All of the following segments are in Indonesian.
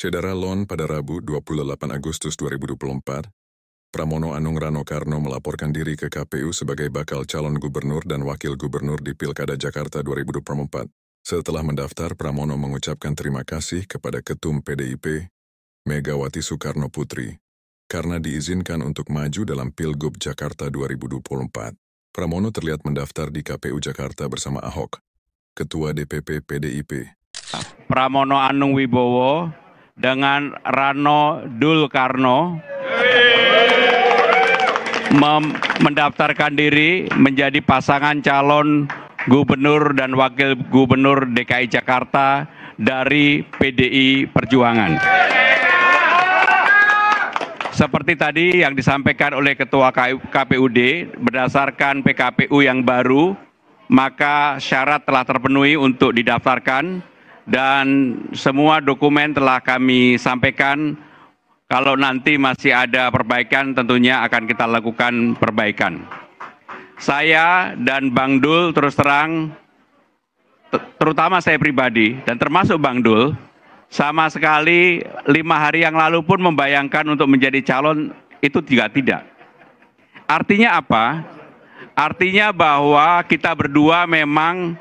Cedera Lon pada Rabu 28 Agustus 2024, Pramono Anung Rano Karno melaporkan diri ke KPU sebagai bakal calon gubernur dan wakil gubernur di Pilkada Jakarta 2024. Setelah mendaftar, Pramono mengucapkan terima kasih kepada Ketum PDIP, Megawati Soekarno Putri, karena diizinkan untuk maju dalam Pilgub Jakarta 2024. Pramono terlihat mendaftar di KPU Jakarta bersama Ahok, Ketua DPP PDIP. Pramono Anung Wibowo dengan Rano Dul Karno mendaftarkan diri menjadi pasangan calon gubernur dan wakil gubernur DKI Jakarta dari PDI Perjuangan. Seperti tadi yang disampaikan oleh Ketua KPUD, berdasarkan PKPU yang baru, maka syarat telah terpenuhi untuk didaftarkan dan semua dokumen telah kami sampaikan. Kalau nanti masih ada perbaikan, tentunya akan kita lakukan perbaikan. Saya dan Bang Dul terus terang, terutama saya pribadi dan termasuk Bang Dul, sama sekali 5 hari yang lalu pun membayangkan untuk menjadi calon itu tidak. Artinya apa? Artinya bahwa kita berdua memang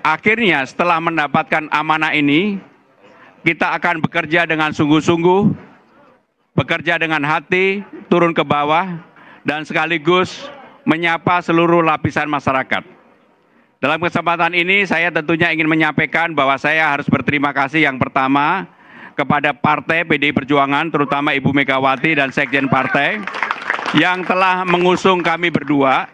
akhirnya setelah mendapatkan amanah ini, kita akan bekerja dengan sungguh-sungguh, bekerja dengan hati, turun ke bawah, dan sekaligus menyapa seluruh lapisan masyarakat. Dalam kesempatan ini saya tentunya ingin menyampaikan bahwa saya harus berterima kasih yang pertama kepada Partai PDI Perjuangan, terutama Ibu Megawati dan Sekjen Partai, yang telah mengusung kami berdua